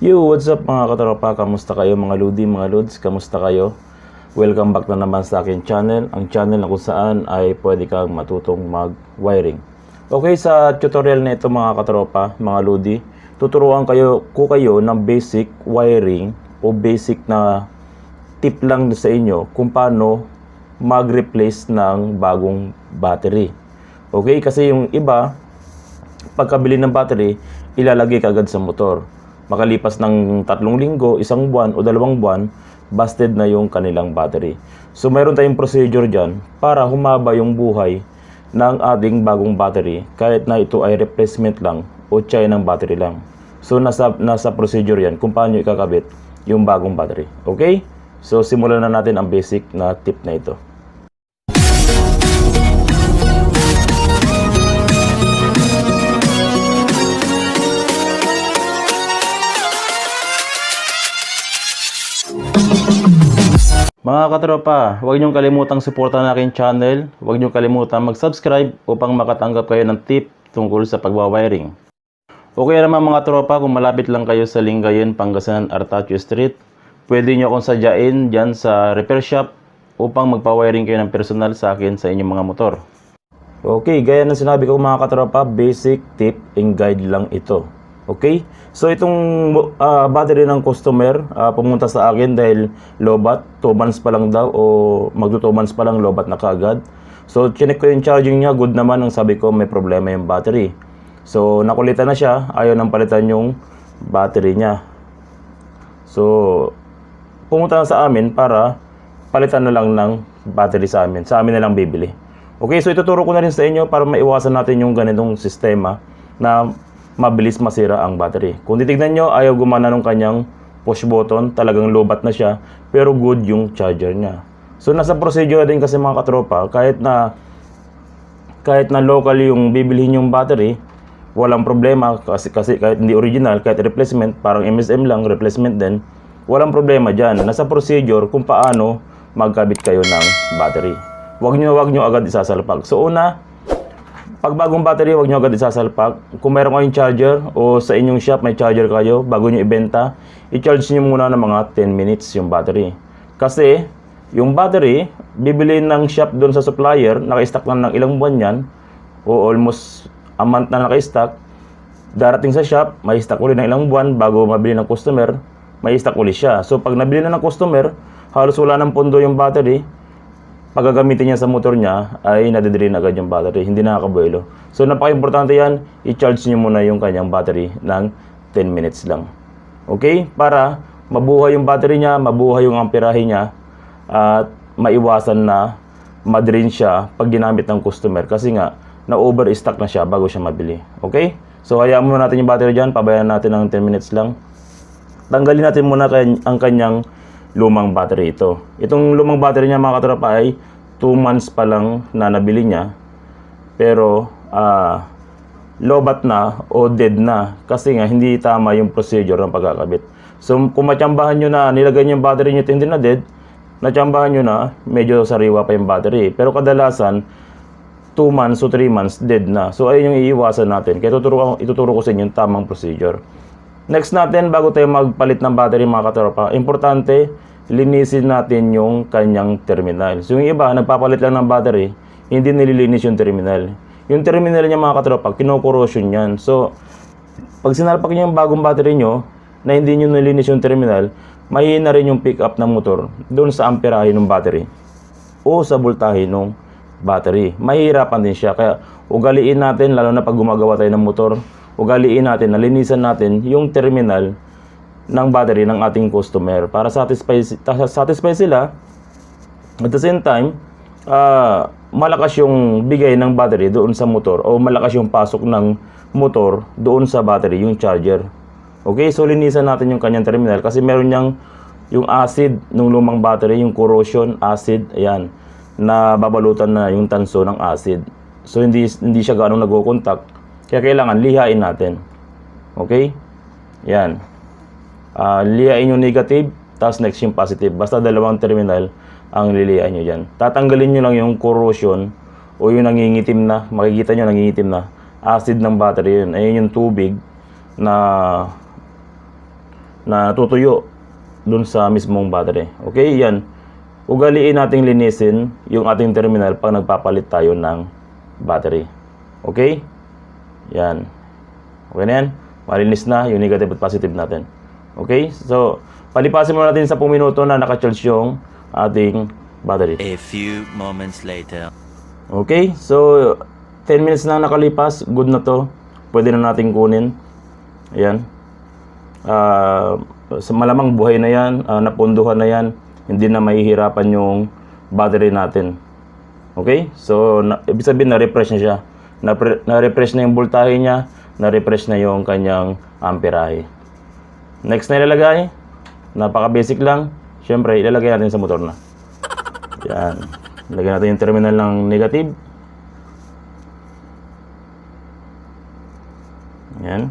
Yo, what's up mga katropa? Kamusta kayo mga ludi, mga lods? Kamusta kayo? Welcome back na naman sa akin channel. Ang channel na kung saan ay pwede kang matutong mag-wiring. Okay, sa tutorial na ito mga katropa, mga ludi, tuturuan ko kayo ng basic wiring o basic na tip lang sa inyo kung paano mag-replace ng bagong battery. Okay, kasi yung iba, pagkabili ng battery, ilalagay kagad sa motor. Makalipas ng 3 linggo, 1 buwan o 2 buwan, busted na yung kanilang battery. So mayroon tayong procedure dyan para humaba yung buhay ng ating bagong battery kahit na ito ay replacement lang o tiyay ng battery lang. So nasa procedure yan kung paano ikakabit yung bagong battery. Okay? So simulan na natin ang basic na tip na ito. Mga katropa, huwag niyong kalimutang suportahan ang aking channel. Huwag niyong kalimutang mag-subscribe upang makatanggap kayo ng tip tungkol sa pagwawiring. Okay naman mga tropa, kung malapit lang kayo sa Lingayen, Pangasinan, Artacho Street, pwede niyo akong sadyain dyan sa repair shop upang magpa-wiring kayo ng personal sa akin sa inyong mga motor. Okay, gaya ng sinabi ko mga katropa, basic tip and guide lang ito. Okay? So itong battery ng customer pumunta sa akin dahil lobat, 2 months pa lang daw o magto 2 months pa lang lobat na kaagad. So chinek ko yung charging niya, good naman. Ang sabi ko may problema yung battery. So nakulitan na siya, ayaw nang palitan yung battery niya. So pumunta na sa amin para palitan na lang ng battery sa amin. Sa amin na lang bibili. Okay, so ituturo ko na rin sa inyo para maiwasan natin yung ganitong sistema na mabilis masira ang battery. Kung titignan nyo, ayaw gumana ng kanyang push button. Talagang lobat na siya, pero good yung charger niya. So nasa procedure din kasi mga katropa, kahit na local yung bibilhin yung battery, walang problema kasi kahit hindi original, kahit replacement, parang MSM lang, replacement din, walang problema dyan. Nasa procedure kung paano magkabit kayo ng battery. Huwag nyo agad isasalpak. So una, pag bagong battery, huwag nyo agad isasalpak. Kung mayroon kayong charger o sa inyong shop may charger kayo, bago nyo ibenta, i-charge nyo muna ng mga 10 minutes yung battery. Kasi yung battery, bibili ng shop doon sa supplier, naka-stock na ng ilang buwan yan, o almost a month na naka-stock. Darating sa shop, may stock ulit ng ilang buwan, bago mabili ng customer, may stock ulit siya. So pag nabili na ng customer, halos wala ng pondo yung battery, pag gagamitin niya sa motor niya, ay nadidrain agad yung battery, hindi nakakabuelo. So napaka-importante yan, i-charge niyo muna yung kanyang battery ng 10 minutes lang. Okay? Para mabuhay yung battery niya, mabuhay yung amperahe niya, at maiwasan na madrain siya pag ginamit ng customer. Kasi nga, na-overstock na siya bago siya mabili. Okay? So hayaan muna natin yung battery dyan, pabayaan natin ng 10 minutes lang. Tanggalin natin muna ang kanyang lumang battery ito. Itong lumang battery niya mga katropa ay 2 months pa lang na nabili niya. Pero lobat na o dead na kasi nga hindi tama yung procedure ng pagkakabit. So kung matsambahan nyo na nilagay nyo yung battery nyo hindi na dead, natsambahan nyo na medyo sariwa pa yung battery. Pero kadalasan 2 months o 3 months dead na. So ayun yung iiwasan natin. Kaya ituturo ko sa inyo yung tamang procedure. Next natin, bago tayo magpalit ng battery mga katropa, importante, linisin natin yung kanyang terminal. So yung iba, nagpapalit lang ng battery, hindi nililinis yung terminal. Yung terminal niya mga katropa, kinokorrosion yan. So, pag sinalpak niyo yung bagong battery nyo, na hindi nyo nilinis yung terminal, mahina rin yung pick up ng motor doon sa amperahe ng battery o sa voltahe ng battery. Mahihirapan din siya. Kaya ugaliin natin, lalo na pag gumagawa tayo ng motor, ugaliin natin, nalinisan natin yung terminal ng battery ng ating customer para satisfy sila. At the same time, malakas yung bigay ng battery doon sa motor o malakas yung pasok ng motor doon sa battery, yung charger. Okay, so linisan natin yung kanyang terminal kasi meron niyang yung acid ng lumang battery, yung corrosion acid, ayan, na babalutan na yung tanso ng acid. So hindi siya ganong nagko-contact. Kaya kailangan lihain natin. Okay? Yan. Lihain yung negative, tapos next yung positive. Basta dalawang terminal ang lilihain nyo dyan. Tatanggalin nyo lang yung corrosion o yung nangingitim na, makikita nyo nangingitim na acid ng battery yun. Ayun yung tubig na na tutuyo dun sa mismong battery. Okay, yan. Ugaliin nating linisin yung ating terminal pag nagpapalit tayo ng battery. Okay? Yan. Okay na yan? Malinis na yung negative at positive natin. Okay? So, palipasin muna natin sa 10 minuto na naka-charge yung ating battery. A few moments later. Okay? So, 10 minutes na nakalipas. Good na to. Pwede na natin kunin. Ayan. Malamang buhay na yan. Napunduhan na yan. Hindi na mahihirapan yung battery natin. Okay? So, ibig sabihin na-refresh na siya. Na-refresh na yung voltahe niya. Na-refresh na yung kanyang amperahe. Next na ilalagay. Napaka-basic lang. Siyempre, ilalagay natin sa motor na. Yan. Ilagay natin yung terminal ng negative. Yan.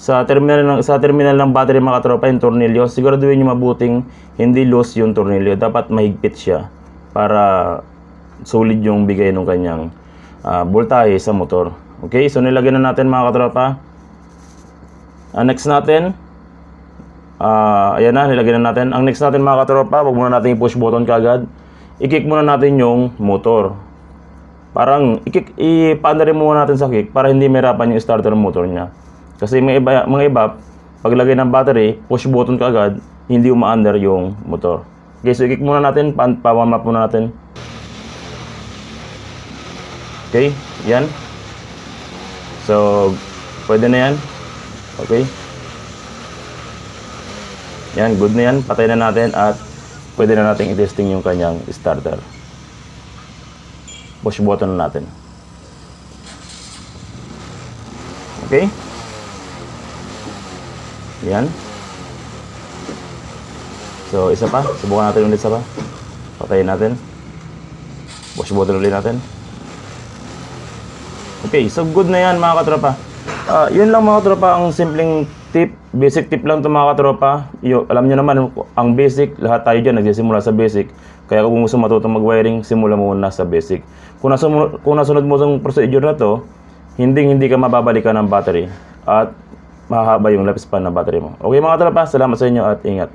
Sa terminal ng battery mga katropa, yung tornilyo, siguraduhin nyo mabuting hindi loose yung tornilyo. Dapat mahigpit siya para solid yung bigay ng kanyang voltahe sa motor. Okay, so nilagay na natin mga katropa. Next natin, ayan na, nilagay na natin. Ang next natin mga katropa, wag muna natin i-push button kagad. I-kick muna natin yung motor. Parang i-paanda rin muna natin sa kick para hindi mahirapan yung starter ng motor niya. Kasi mga iba, paglagay ng battery, push button kagad, hindi umaandar yung motor. Okay, so i-kick muna natin, pa-warm up muna natin. Okay, yan. So, pwede na yan. Okay. Yan, good na yan. Patay na natin at pwede na natin i-testing yung kanyang starter. Push button na natin. Okay. Yan. So, isa pa. Subukan natin ulit isa pa. Patayin natin. Push button ulit natin. Okay, so good na yan mga katropa. Yun lang mga katropa, ang simpleng tip. Basic tip lang ito mga katropa. Alam nyo naman, ang basic, lahat tayo dyan nagsisimula sa basic. Kaya kung gusto matutong mag-wiring, simula muna sa basic. Kung nasunod mo yung procedure na to, hindi ka mababalikan ng battery. At mahaba yung lifespan ng battery mo. Okay mga katropa, salamat sa inyo at ingat.